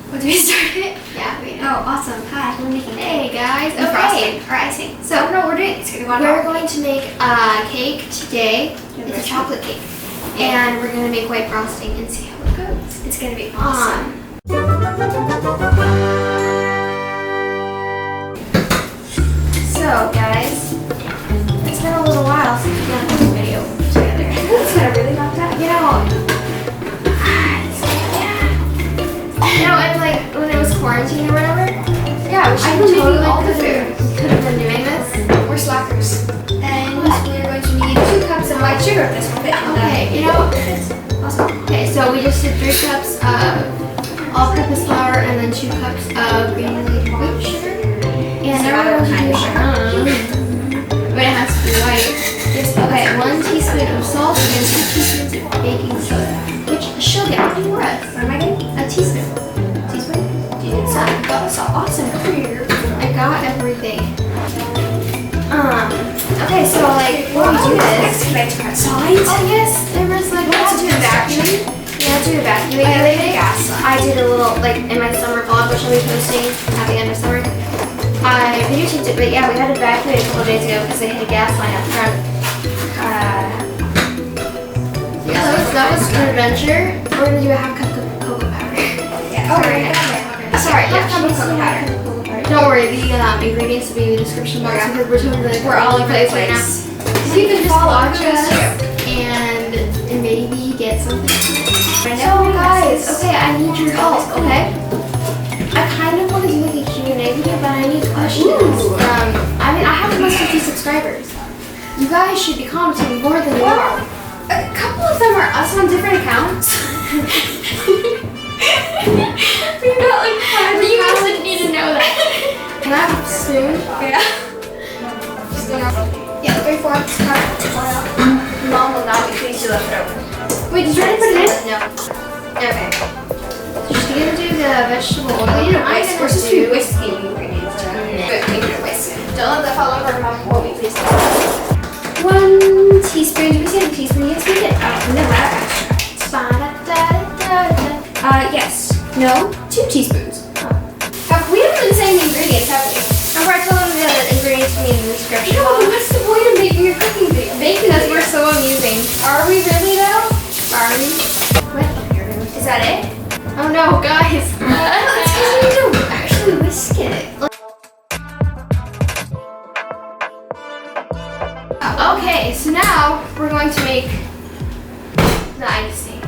What, do we start it? Yeah, we Oh, awesome. Hi, we're making Hey guys, and okay. frosting or icing. So, no, we're doing it. We're going to make a cake today. It's a chocolate cake. And we're going to make white frosting and see how it goes. It's going to be awesome. So, guys, it's been a little while since we've done this video together. It's going to really knock that. And like when it was quarantine or whatever, Yeah, we should be making all the food. could have been doing this. We're slackers. And we're going to need 2 cups of white sugar if this will fit in the... Okay, It's awesome. Okay, so we just did 3 cups of all-purpose flour and then 2 cups of granulated white sugar. And then we're going to do, I don't know, but it has to be white. Okay, 1 teaspoon of salt and 2 teaspoons of baking soda, which sugar for us. What am I getting? A teaspoon. Teaspoon? Awesome. I got everything. Okay, so like, what do we do this? Can I turn sides? Oh yes, there was like Let's do the vacuum. Yeah, do the vacuum. I like the gas line. I did a little, like, in my summer vlog, which I'll be posting at the end of summer. I videotaped it, but yeah, we had to vacuum it a couple days ago because they had a gas line up front. Yeah, that was an adventure. We're gonna do a half cup of cocoa powder. Yeah. Sorry, yeah, half cup of cocoa powder. Don't worry, the ingredients will be in the description box because we're totally We're all over the right now. place. So you can just watch Follow us us. and maybe get something. So guys, okay, I need your help, okay? I kind of want to do like a Q&A video, but I need questions. Ooh. I mean, I have almost 50 subscribers. You guys should be commenting more than you are. A couple of them are us on different accounts. We've got like 5 You guys accounts. didn't need to know that. Can I have a spoon? Yeah. Yeah, 3/4 cup oil. Mom will not be pleased to left it open. Wait, did you already put it in? No. Okay. So she's gonna do the vegetable oil. We need a I'm whisk. gonna We're supposed to be do- whisking ingredients. But we need a whisk. Don't let that fall over. Mom will be pleased to left. 1 teaspoon. Did we say the teaspoon? Yes, we did. Vanilla extract. Yes. No, 2 teaspoons. We haven't been saying the ingredients, have we? Remember I told them the ingredients to me in the description No, box? what's the point of making your cooking video? Because we're so amusing. Are we really though? Are we? Is that it? Oh no, guys. It's because we need to actually whisk it. Okay, so now we're going to make the icing.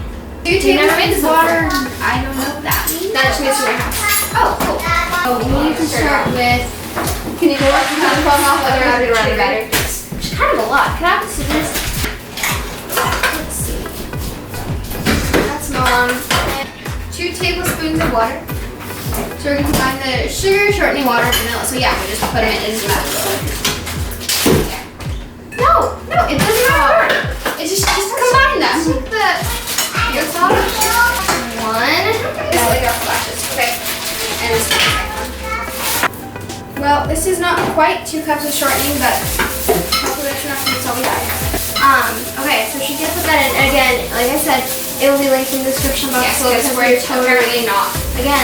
2 You never made tablespoons this of water. before? I don't know what that means. That just makes it your house. Oh, cool. Oh, we need to start with. Can you go up and kind of fall off whether or not you're running better? Which is kind of a lot. Can I have the scissors? Let's see. That's mom. 2 tablespoons of water. So we're going to combine the sugar, shortening water, and vanilla. So yeah, we just put them in as well. No, it doesn't matter. It's just combine them. Your salt. 1. It's like our flashes. Okay. And this is the second one. Well, this is not quite 2 cups of shortening, but hopefully that's enough. That's all we got. Okay, so she can put that in. Again, like I said, it will be linked in the description box. Yes, so because we're apparently not. Again.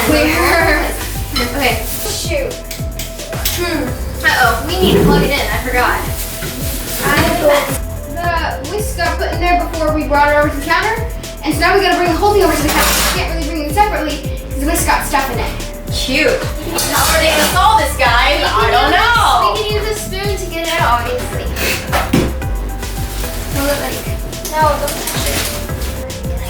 Okay. Shoot. Uh-oh, we need to plug it in. I forgot. The whisk got put in there before we brought it over to the counter, and so now we gotta bring the whole thing over to the counter. We can't really bring them separately because the whisk got stuff in it. Cute. How are they gonna solve this, guys? I don't know. We can use a spoon to get it out, obviously. Hold it like. No, don't touch it.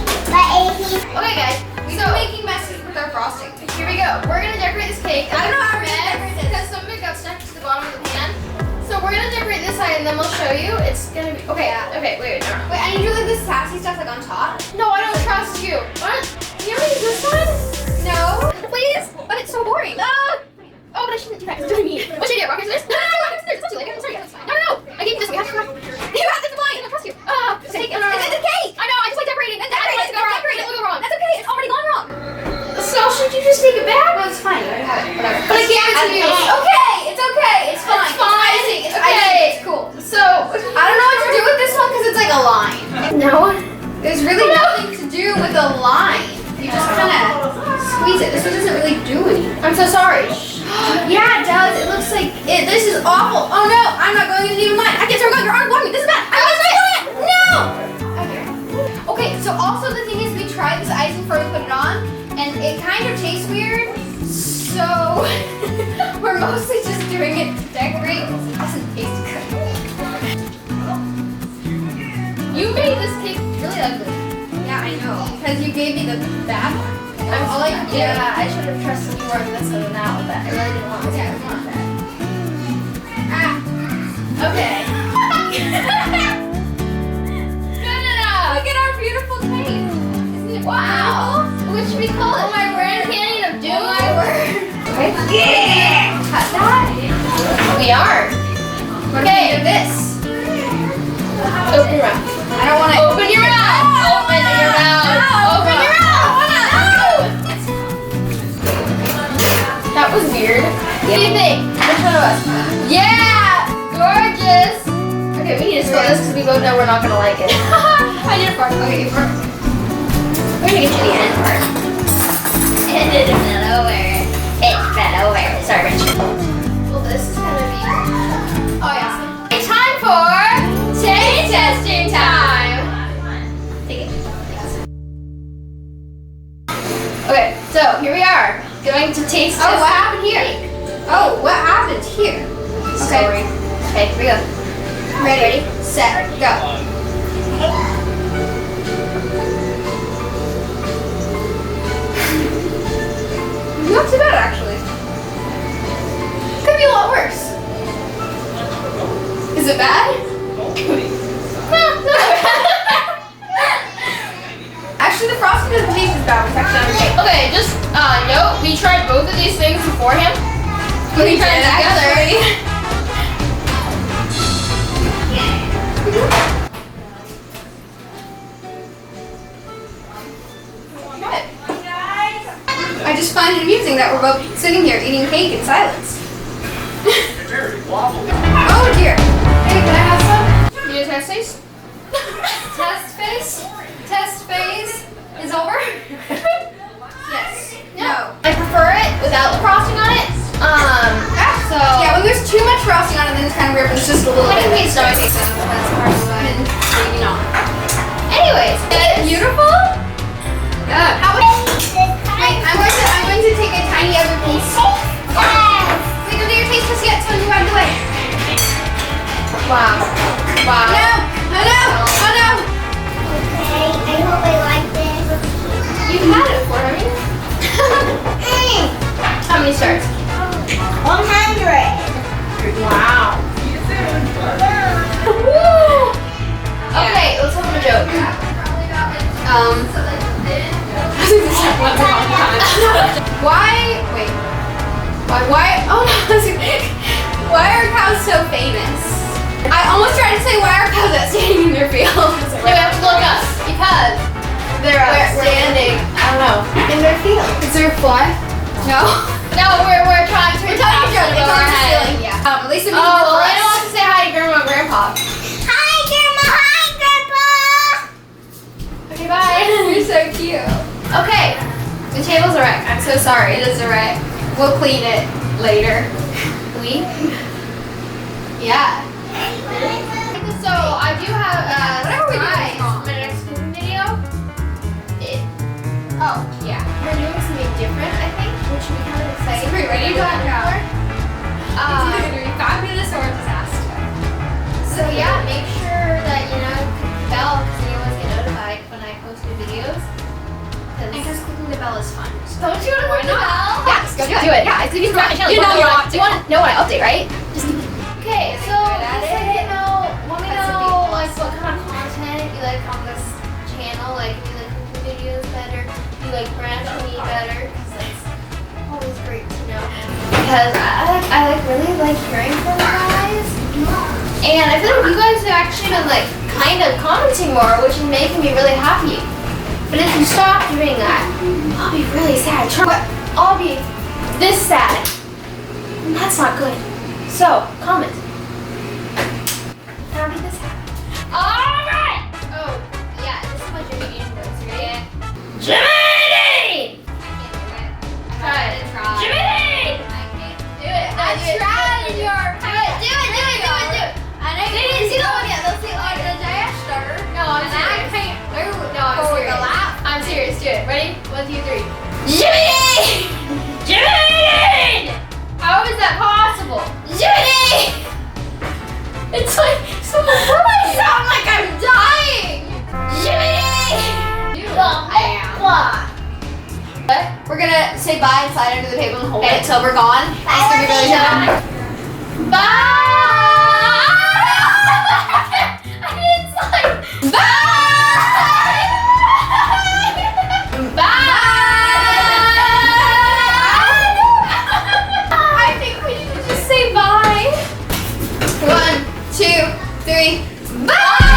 Okay, guys. We've been making messes with our frosting. Here we go. We're gonna decorate this cake. I don't know how we're gonna decorate this. because some of it got stuck to the bottom of the pan. So we're gonna decorate this side, and then we'll show you. It's gonna be okay. Okay, wait, no. Wait, I need to like this sassy stuff like on top. No, I don't trust you. What? You ever use this one? No, please. But it's so boring. Oh, but I shouldn't do that. It's doing me. What should I do? Rock, paper, scissors? No, rock, paper, scissors. It's too late. I'm sorry. That's fine. No. I gave you this. We have to. You have this line. I don't trust you. Take it. It's a cake. I know. I just like decorating. And Decorate it. go wrong. Decorate it. It will go wrong. That's okay. It's already gone wrong. So should you just take it back? No, it's fine. You already have it. Whatever. But I gave it to you. It's okay. It's okay. It's fine. It's fine. It's icing. It's Okay. icing. It's cool. So ugly. Yeah, I know. Because you gave me the bad one. That's all I could do. Yeah, I should have trusted you more with this one than that one, but I really didn't want this one. I didn't want that. Okay. Good enough. Look at our beautiful cake. Isn't it Wow. What should we call it? My brand canyon of doom. Oh my word. Okay. Yeah. Cut that. We are. Okay. Do this. Open your mouth. I don't want to. Open your mouth. Open your mouth. Open your mouth. That was weird. What do you think? Which one of us? Yeah. Gorgeous. Okay, we need to spill this because we both know we're not gonna like it. I need a fork. Okay, fork. We're gonna get you the end part. And it fell over. It fell over. Sorry, Rich. Well, this is gonna be. Oh yeah. Time for taste testing time. Take it. Okay, so here we are. Going to taste test. Oh, what happened here? Oh, what happened here? Okay. Okay, here we go. Ready, set, go. Not too bad, actually. Could be a lot worse. Is it bad? Actually, the frosting doesn't taste as bad. It's actually okay. Okay, just note, we tried both of these things beforehand. We tried did, them together. actually. I just find it amusing that we're both sitting here eating cake in silence. Oh dear. Hey, can I have some? You need a test taste? Test phase? Test phase is over? Yes. No. I prefer it without the frosting on it. So Yeah, when there's too much frosting on it, then it's kind of weird, but it's just a little Like bit. a piece of That's part of it. Maybe not. anyways, Isn't it beautiful? Yeah. How would Wait, I'm going to take a tiny other piece. Wait, don't do your taste test yet, so you out of the way. wow. Wow. No! Oh no! Oh no! Okay, I hope I like this. You've had it before, haven't you? How many stars? 100. Wow. Woo! Okay, let's open a joke. Why? Wait. Why? Oh no! Why are cows so famous? I almost tried to say why are cows outstanding in their field? No, we have to look up because they're outstanding. I don't know. In their field. Is there a fly? No. No, we're trying to. We're telling a joke. It's our on the head. ceiling. Yeah. At least it Oh, means well, for I don't us. want to say hi to Grandma and Grandpa. Hi, Grandma. Hi, Grandpa. Okay, bye. You're so cute. Okay, the table's a wreck. I'm so sorry. It is a wreck. We'll clean it later. We. Yeah. So I do have Whatever we do is surprise wrong. for my next cooking video. Oh, yeah. We're doing something different, I think, which will be kind of exciting. Wait, what are you talking about? It's either Uh, gonna be fabulous or a disaster. so yeah, make sure that you know click the bell because you always get notified when I post new videos. And because clicking the bell is fun. Don't you want to click the bell? Yeah, just go do it. Yeah, it's even right. You know you want to. You want to know when I update, right? Just okay. So Good at just it. let me know. Let me That's a big know plus. like what kind of content you like on this channel. Like if you like cooking videos better, if you like branch me better, because that's always great to know. Because I like really like hearing from you guys, and I feel like you guys have actually been like kind of commenting more, which is making me really happy. But if you stop doing that, I'll be really sad. I'll be this sad. And that's not good. So, comment. And I'll be this happy. Alright! Oh, yeah, this is what you're eating those, right? Jaidyn! Try it. Jaidyn! Do it. I tried in your Do it. I know They didn't see the one yet. They'll see it like later. a disaster. No, I'm And I serious. can't move. No, I'm for serious. the laugh. I'm serious. Do it. Ready? 1, 2, 3. Jaidyn! Jaidyn! How is that possible? Jaidyn! It's like someone. I sound like I'm dying. Jaidyn! We're gonna say bye and slide under the table and hold it till we're gone. It's gonna be really fun. Bye! I didn't slide. Bye! Bye! I think we need to just say bye. 1, 2, 3. Bye!